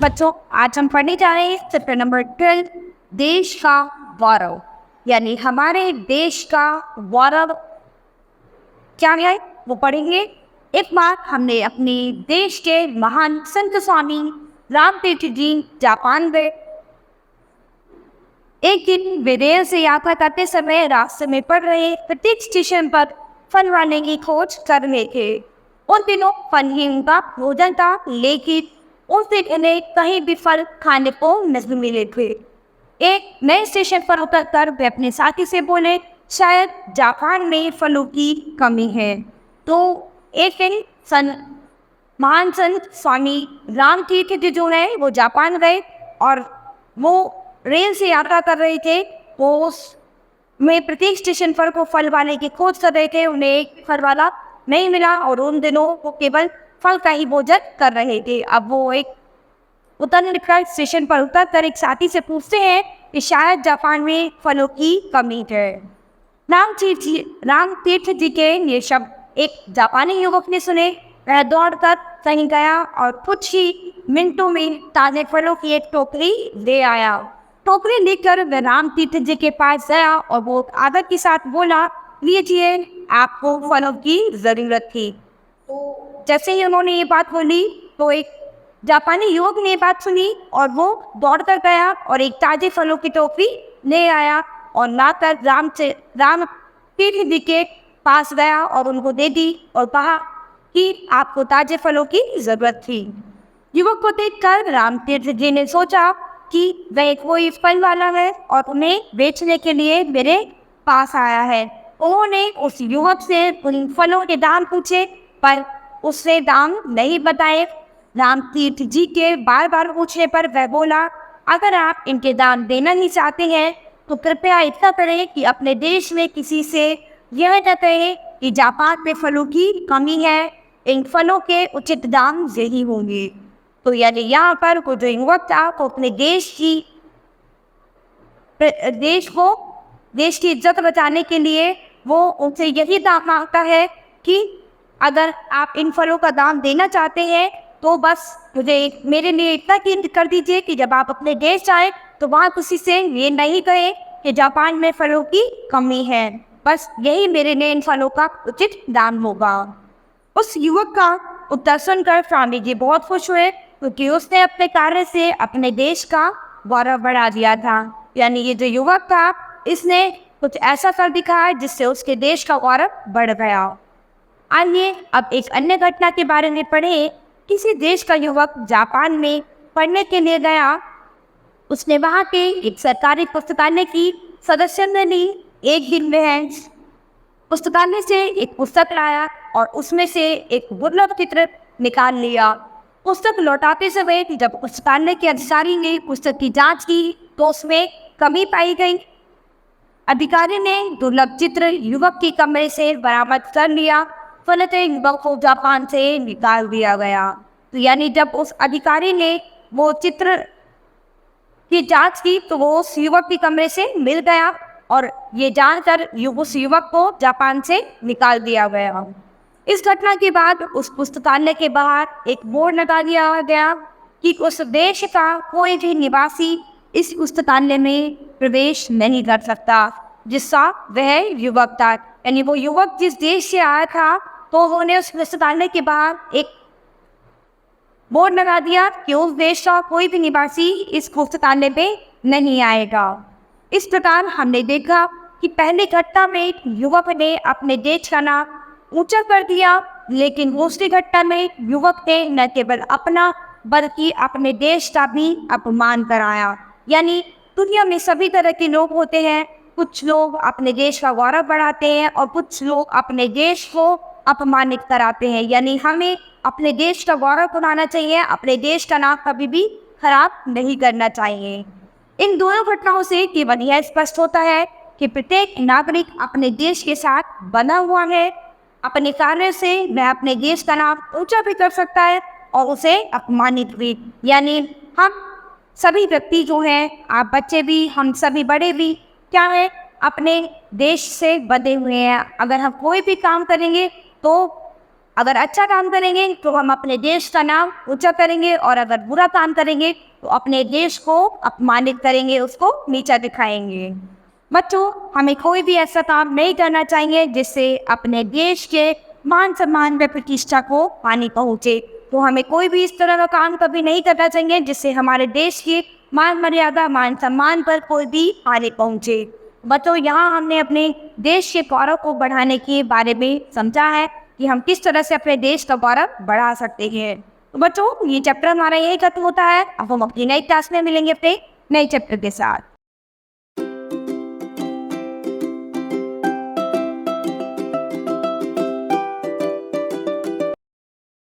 बच्चों, आज हम पढ़ने जा रहे हैं चैप्टर नंबर 12, देश का गौरव। यानी हमारे देश का गौरव क्या है वो पढ़ेंगे। एक बार हमने अपने देश के महान संत स्वामी रामतीर्थ जी जापान गए। एक दिन वे रेल से यात्रा करते समय रास्ते में पड़ रहे प्रत्येक स्टेशन पर फल वाले की खोज कर रहे थे। उन दिनों फल ही उनका भोजन था, लेकिन उस दिन उन्हें कहीं भी फल खाने को नहीं मिले थे। एक नए स्टेशन पर उतरकर वे अपने साथी से बोले, शायद जापान में फलों की कमी है। तो एक दिन महान संत स्वामी रामतीर्थ जी जो है वो जापान गए और वो रेल से यात्रा कर रहे थे। वो में प्रत्येक स्टेशन पर वो फल वाले की खोज कर रहे थे। उन्हें एक फल वाला नहीं मिला और उन दिनों वो केवल फल का ही भोजन कर रहे थे। अब वो एक स्टेशन पर उतरकर एक साथी से पूछते हैं कि शायद जापान में फलों की कमी है। रामतीर्थ जी के ये शब्द एक जापानी युवक ने सुने। वह दौड़कर कहीं गया और कुछ ही मिनटों में ताजे फलों की एक टोकरी ले आया। टोकरी लेकर वह रामतीर्थ जी के पास गया और वो आदर के साथ बोला, लीजिए, आपको फलों की जरूरत थी। तो जैसे ही उन्होंने ये बात बोली तो एक जापानी युवक ने बात सुनी और वो दौड़ कर गया और एक ताजे फलों की टोकरी ले आया और लाकर रामतीर्थ जी के पास गया और उनको दे दी और कहा कि आपको ताजे फलों की जरूरत थी। युवक को देखकर रामतीर्थ जी ने सोचा कि वह कोई फल वाला है और उन्हें बेचने के लिए मेरे पास आया है। उन्होंने उस युवक से उन फलों के दाम पूछे, पर उसने दाम नहीं बताए। रामतीर्थ जी के बार बार पूछने पर वह बोला, अगर आप इनके दाम देना नहीं चाहते हैं तो कृपया इतना करें कि अपने देश में किसी से यह न कहें कि जापान में फलों की कमी है। इन फलों के उचित दाम यही होंगे। तो यानी यहाँ पर वो जो युवक था वो अपने देश की इज्जत बचाने के लिए वो उनसे यही दाम मांगता है कि अगर आप इन फलों का दाम देना चाहते हैं तो बस मुझे मेरे लिए इतना कीमत कर दीजिए कि जब आप अपने देश जाएं तो वहाँ किसी से ये नहीं कहें कि जापान में फलों की कमी है। बस यही मेरे लिए इन फलों का उचित दाम होगा। उस युवक का उत्तर सुनकर स्वामी जी बहुत खुश हुए, क्योंकि उसने अपने कार्य से अपने देश का गौरव बढ़ा दिया था। यानी ये जो युवक था इसने कुछ ऐसा कर दिखाया जिससे उसके देश का गौरव बढ़ गया। आइए अब एक अन्य घटना के बारे में पढ़ें। किसी देश का युवक जापान में पढ़ने के लिए गया। उसने वहाँ के एक सरकारी पुस्तकालय की सदस्य ने ली। एक दिन वह पुस्तकालय से एक पुस्तक लाया और उसमें से एक दुर्लभ चित्र निकाल लिया। पुस्तक लौटाते समय जब पुस्तकालय के अधिकारी ने पुस्तक की जांच की तो उसमें कमी पाई गई। अधिकारी ने दुर्लभ चित्र युवक के कमरे से बरामद कर लिया। फलत युवक को जापान से निकाल दिया गया। तो यानी जब उस अधिकारी ने वो चित्र की जांच की तो वो उस युवक के कमरे से मिल गया और ये जानकर उस युवक को जापान से निकाल दिया गया। इस घटना के बाद उस पुस्तकालय के बाहर एक बोर्ड लगा दिया गया कि उस देश का कोई भी निवासी इस पुस्तकालय में प्रवेश नहीं कर सकता, जिसका वह युवक था। यानी वो युवक जिस देश से आया था तो उन्होंने उस पुस्तकालय के बाहर एक बोर्ड लगा दिया कि उस देश का कोई भी निवासी इस पुस्तकालय में नहीं आएगा। इस प्रकार हमने देखा कि पहली घटना में युवक ने अपने देश का नाम ऊंचा कर दिया, लेकिन दूसरी घटना में युवक ने न केवल अपना बल्कि अपने देश का भी अपमान कराया। यानी दुनिया में सभी तरह के लोग होते हैं। कुछ लोग अपने देश का गौरव बढ़ाते हैं और कुछ लोग अपने देश को अपमानित कराते हैं। यानी हमें अपने देश का गौरव बढ़ाना चाहिए, अपने देश का नाम कभी भी खराब नहीं करना चाहिए। इन दोनों घटनाओं से केवल यह स्पष्ट होता है कि प्रत्येक नागरिक अपने देश के साथ बना हुआ है। अपने कार्य से वह अपने देश का नाम ऊंचा भी कर सकता है और उसे अपमानित भी। यानी हम सभी व्यक्ति जो हैं, आप बच्चे भी, हम सभी बड़े भी क्या है, अपने देश से बंधे हुए हैं। अगर हम कोई भी काम करेंगे तो अगर अच्छा काम करेंगे तो हम अपने देश का नाम ऊंचा करेंगे, और अगर बुरा काम करेंगे तो अपने देश को अपमानित करेंगे, उसको नीचा दिखाएंगे। बच्चों, हमें कोई भी ऐसा काम नहीं करना चाहिए जिससे अपने देश के मान सम्मान व प्रतिष्ठा को हानि पहुँचे। तो हमें कोई भी इस तरह का काम कभी नहीं करना चाहिए जिससे हमारे देश की मान मर्यादा, मान सम्मान पर कोई भी हानि पहुँचे। बच्चों, यहाँ हमने अपने देश के गौरव को बढ़ाने के बारे में समझा है कि हम किस तरह से अपने देश का गौरव बढ़ा सकते हैं। तो बच्चों, ये चैप्टर हमारा यही खत्म होता है। अब हम अपनी नई क्लास में मिलेंगे अपने नए चैप्टर के साथ।